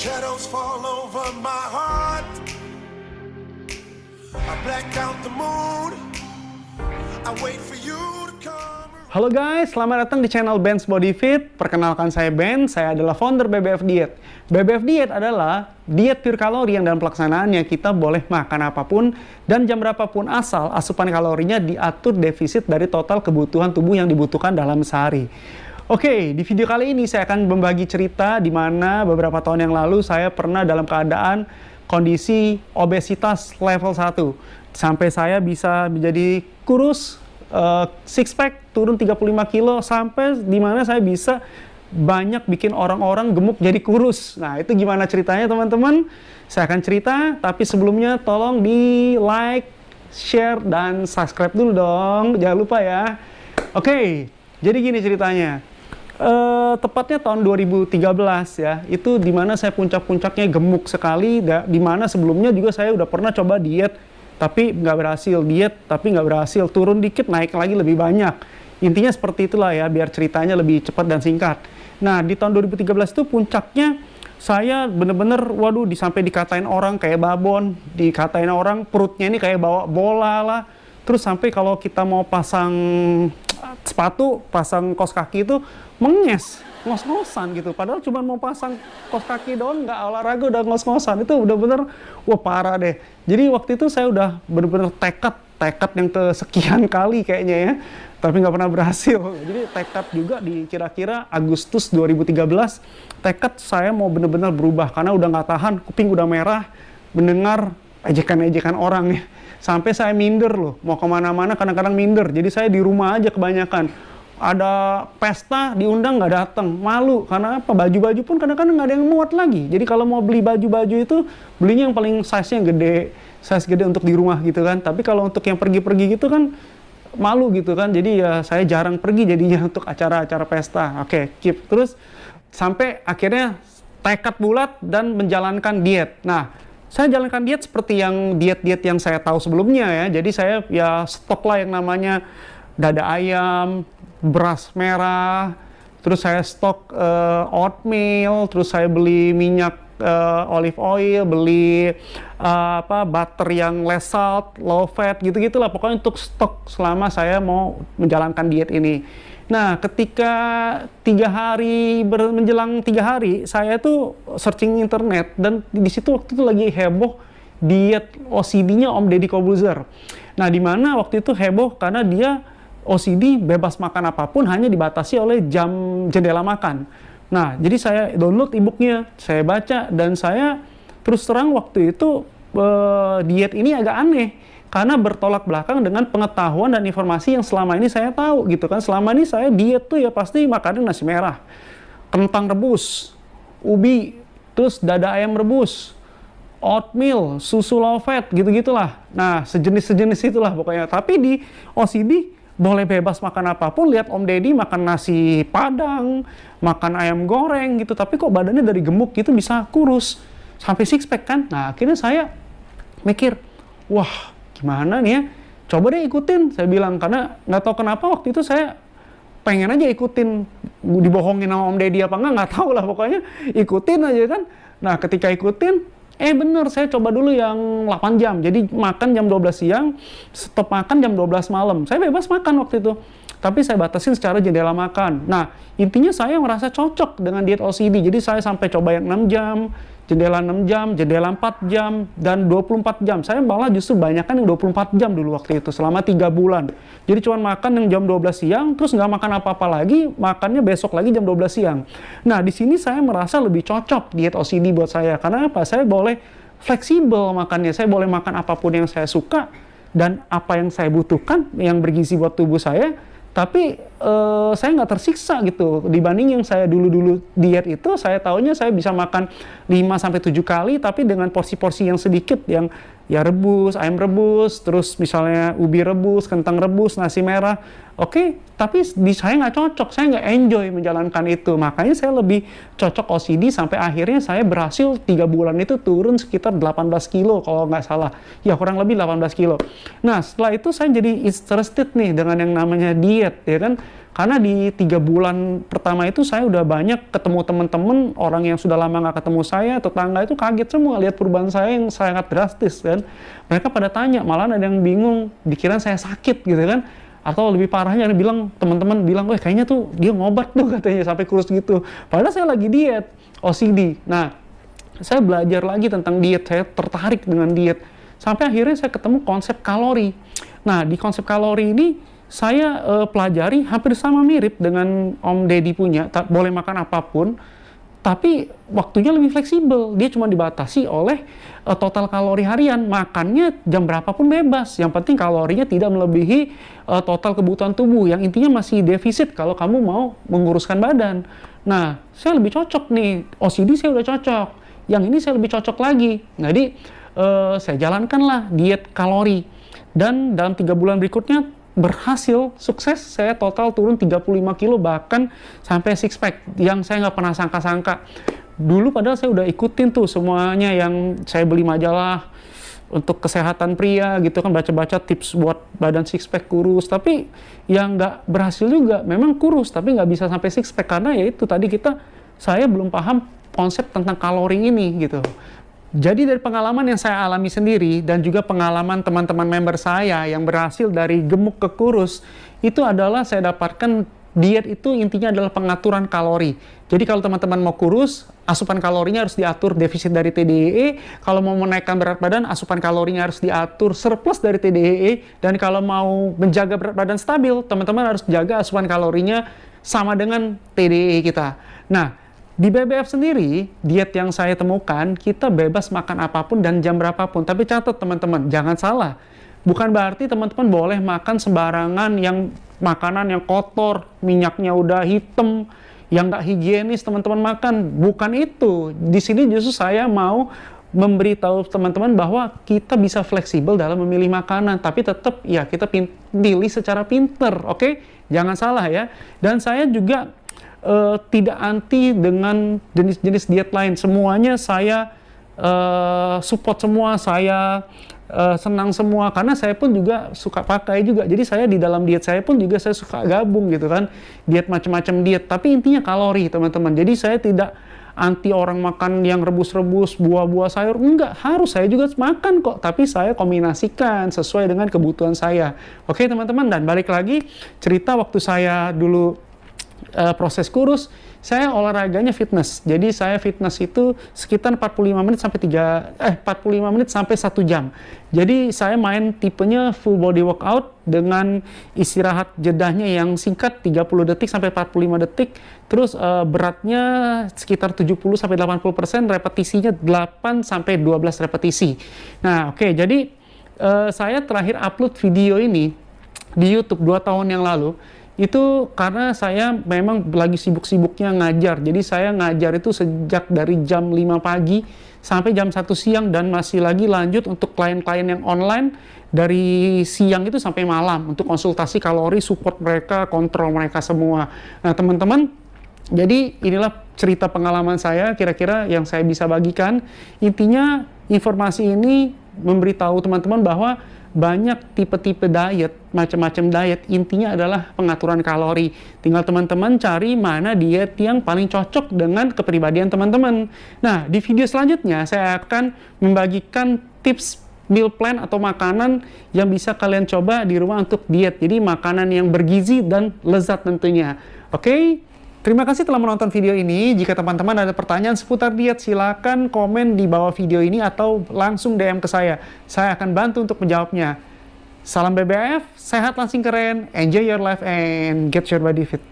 Shadows fall over my heart. I black out the moon. I wait for you to come. Halo guys, selamat datang di channel Ben's Body Fit. Perkenalkan saya Ben, saya adalah founder BBF Diet. BBF Diet adalah diet pure kalori yang dalam pelaksanaannya kita boleh makan apapun dan jam berapapun asal asupan kalorinya diatur defisit dari total kebutuhan tubuh yang dibutuhkan dalam sehari. Oke, di video kali ini saya akan membagi cerita di mana beberapa tahun yang lalu saya pernah dalam keadaan kondisi obesitas level 1. Sampai saya bisa menjadi kurus, six pack, turun 35 kilo, sampai di mana saya bisa banyak bikin orang-orang gemuk jadi kurus. Nah, itu gimana ceritanya teman-teman? Saya akan cerita, tapi sebelumnya tolong di like, share, dan subscribe dulu dong. Jangan lupa ya. Oke, jadi gini ceritanya. Tepatnya tahun 2013 ya, itu dimana saya puncak-puncaknya gemuk sekali, dimana sebelumnya juga saya udah pernah coba diet, tapi nggak berhasil, diet tapi nggak berhasil, turun dikit naik lagi lebih banyak. Intinya seperti itulah ya, biar ceritanya lebih cepat dan singkat. Nah, di tahun 2013 itu puncaknya saya bener-bener, waduh, sampai dikatain orang kayak babon, dikatain orang perutnya ini kayak bawa bola lah. Terus sampai kalau kita mau pasang sepatu, pasang kaos kaki itu menges, ngos-ngosan gitu. Padahal cuma mau pasang kaos kaki doang, nggak olahraga udah ngos-ngosan. Itu udah bener, wah parah deh. Jadi waktu itu saya udah bener-bener tekad yang kesekian kali kayaknya ya. Tapi nggak pernah berhasil. Jadi tekad juga di kira-kira Agustus 2013, tekad saya mau bener-bener berubah. Karena udah nggak tahan, kuping udah merah, mendengar ejekan-ejekan orang ya. Sampai saya minder loh, mau kemana-mana kadang-kadang minder. Jadi saya di rumah aja kebanyakan. Ada pesta, diundang nggak datang, malu. Karena apa? Baju-baju pun kadang-kadang nggak ada yang muat lagi. Jadi kalau mau beli baju-baju itu, belinya yang paling size-nya gede. Size gede untuk di rumah gitu kan. Tapi kalau untuk yang pergi-pergi gitu kan, malu gitu kan. Jadi ya saya jarang pergi jadinya untuk acara-acara pesta. Oke, keep. Terus sampai akhirnya tekad bulat dan menjalankan diet. Nah, saya jalankan diet seperti yang diet-diet yang saya tahu sebelumnya ya. Jadi saya ya stok lah yang namanya dada ayam, beras merah, terus saya stok oatmeal, terus saya beli minyak olive oil, beli butter yang less salt, low fat, gitu-gitulah. Pokoknya untuk stok selama saya mau menjalankan diet ini. Nah, ketika menjelang 3 hari, saya tuh searching internet, dan di situ waktu itu lagi heboh diet OCD-nya Om Deddy Corbuzier. Nah, di mana waktu itu heboh karena dia OCD bebas makan apapun, hanya dibatasi oleh jam jendela makan. Nah, jadi saya download e-booknya, saya baca, dan saya terus terang waktu itu diet ini agak aneh. Karena bertolak belakang dengan pengetahuan dan informasi yang selama ini saya tahu gitu kan. Selama ini saya diet tuh ya pasti makannya nasi merah, kentang rebus, ubi, terus dada ayam rebus, oatmeal, susu low fat, gitu-gitulah. Nah, sejenis-sejenis itulah pokoknya. Tapi di OCD boleh bebas makan apapun. Lihat Om Deddy makan nasi padang, makan ayam goreng gitu. Tapi kok badannya dari gemuk gitu bisa kurus sampai six pack kan. Nah, akhirnya saya mikir, wah, gimana nih ya, coba deh ikutin, saya bilang. Karena nggak tahu kenapa waktu itu saya pengen aja ikutin, dibohongin sama Om Deddy apa nggak tahu lah, pokoknya ikutin aja kan. Nah, ketika ikutin, bener, saya coba dulu yang 8 jam, jadi makan jam 12 siang, stop makan jam 12 malam. Saya bebas makan waktu itu, tapi saya batasin secara jendela makan. Nah, intinya saya merasa cocok dengan diet OCD, jadi saya sampai coba yang 6 jam, jendela 6 jam, jendela 4 jam, dan 24 jam. Saya malah justru banyakkan yang 24 jam dulu waktu itu, selama 3 bulan. Jadi cuma makan yang jam 12 siang, terus nggak makan apa-apa lagi, makannya besok lagi jam 12 siang. Nah, di sini saya merasa lebih cocok diet OCD buat saya. Karena apa? Saya boleh fleksibel makannya, saya boleh makan apapun yang saya suka, dan apa yang saya butuhkan, yang bergizi buat tubuh saya. Tapi saya nggak tersiksa gitu. Dibanding yang saya dulu-dulu diet itu, saya taunya saya bisa makan 5-7 kali, tapi dengan porsi-porsi yang sedikit, yang ya rebus, ayam rebus, terus misalnya ubi rebus, kentang rebus, nasi merah. Oke, tapi di saya nggak cocok, saya nggak enjoy menjalankan itu. Makanya saya lebih cocok OCD, sampai akhirnya saya berhasil 3 bulan itu turun sekitar 18 kilo kalau nggak salah. Ya, kurang lebih 18 kilo. Nah, setelah itu saya jadi interested nih dengan yang namanya diet, ya kan. Karena di 3 bulan pertama itu saya udah banyak ketemu teman-teman, orang yang sudah lama nggak ketemu saya, tetangga itu kaget semua lihat perubahan saya yang sangat drastis kan. Mereka pada tanya, malah ada yang bingung, dikira saya sakit gitu kan. Atau lebih parahnya ada bilang, teman-teman bilang, wah kayaknya tuh dia ngobat tuh katanya sampai kurus gitu. Padahal saya lagi diet, OCD. Nah, saya belajar lagi tentang diet, saya tertarik dengan diet. Sampai akhirnya saya ketemu konsep kalori. Nah, di konsep kalori ini saya pelajari hampir sama mirip dengan Om Deddy punya, boleh makan apapun, tapi waktunya lebih fleksibel. Dia cuma dibatasi oleh total kalori harian, makannya jam berapapun bebas. Yang penting kalorinya tidak melebihi total kebutuhan tubuh, yang intinya masih defisit kalau kamu mau menguruskan badan. Nah, saya lebih cocok nih, OCD saya udah cocok, yang ini saya lebih cocok lagi. Jadi saya jalankanlah diet kalori, dan dalam 3 bulan berikutnya berhasil, sukses, saya total turun 35 kilo, bahkan sampai six pack, yang saya nggak pernah sangka-sangka. Dulu padahal saya udah ikutin tuh semuanya yang saya beli majalah untuk kesehatan pria gitu kan, baca-baca tips buat badan six pack kurus, tapi yang nggak berhasil juga, memang kurus tapi nggak bisa sampai six pack, karena ya itu tadi saya belum paham konsep tentang kalori ini gitu. Jadi dari pengalaman yang saya alami sendiri dan juga pengalaman teman-teman member saya yang berhasil dari gemuk ke kurus, itu adalah saya dapatkan diet itu intinya adalah pengaturan kalori. Jadi kalau teman-teman mau kurus, asupan kalorinya harus diatur defisit dari TDEE. Kalau mau menaikkan berat badan, asupan kalorinya harus diatur surplus dari TDEE. Dan kalau mau menjaga berat badan stabil, teman-teman harus jaga asupan kalorinya sama dengan TDEE kita. Nah, di BBF sendiri, diet yang saya temukan, kita bebas makan apapun dan jam berapapun. Tapi catat teman-teman, jangan salah. Bukan berarti teman-teman boleh makan sembarangan, yang makanan yang kotor, minyaknya udah hitam, yang nggak higienis teman-teman makan. Bukan itu. Di sini justru saya mau memberitahu teman-teman bahwa kita bisa fleksibel dalam memilih makanan. Tapi tetap ya kita pilih secara pinter, oke? Jangan salah ya. Dan saya juga tidak anti dengan jenis-jenis diet lain. Semuanya saya support semua, saya senang semua, karena saya pun juga suka pakai juga. Jadi saya di dalam diet saya pun juga saya suka gabung gitu kan, diet macam-macam diet. Tapi intinya kalori teman-teman. Jadi saya tidak anti orang makan yang rebus-rebus, buah-buah sayur. Enggak, harus saya juga makan kok. Tapi saya kombinasikan sesuai dengan kebutuhan saya. Oke teman-teman, dan balik lagi cerita waktu saya dulu proses kurus, saya olahraganya fitness. Jadi saya fitness itu sekitar 45 menit sampai 1 jam. Jadi saya main tipenya full body workout dengan istirahat jedahnya yang singkat 30 detik sampai 45 detik. Terus beratnya sekitar 70 sampai 80%, repetisinya 8 sampai 12 repetisi. Nah, oke, jadi saya terakhir upload video ini di YouTube 2 tahun yang lalu. Itu karena saya memang lagi sibuk-sibuknya ngajar. Jadi saya ngajar itu sejak dari jam 5 pagi sampai jam 1 siang, dan masih lagi lanjut untuk klien-klien yang online dari siang itu sampai malam untuk konsultasi kalori, support mereka, kontrol mereka semua. Nah teman-teman, jadi inilah cerita pengalaman saya kira-kira yang saya bisa bagikan. Intinya informasi ini memberitahu teman-teman bahwa banyak tipe-tipe diet, macam-macam diet, intinya adalah pengaturan kalori. Tinggal teman-teman cari mana diet yang paling cocok dengan kepribadian teman-teman. Nah, di video selanjutnya saya akan membagikan tips meal plan atau makanan yang bisa kalian coba di rumah untuk diet. Jadi makanan yang bergizi dan lezat tentunya. Oke? Terima kasih telah menonton video ini. Jika teman-teman ada pertanyaan seputar diet, silakan komen di bawah video ini atau langsung DM ke saya. Saya akan bantu untuk menjawabnya. Salam BBF, sehat langsing keren, enjoy your life and get your body fit.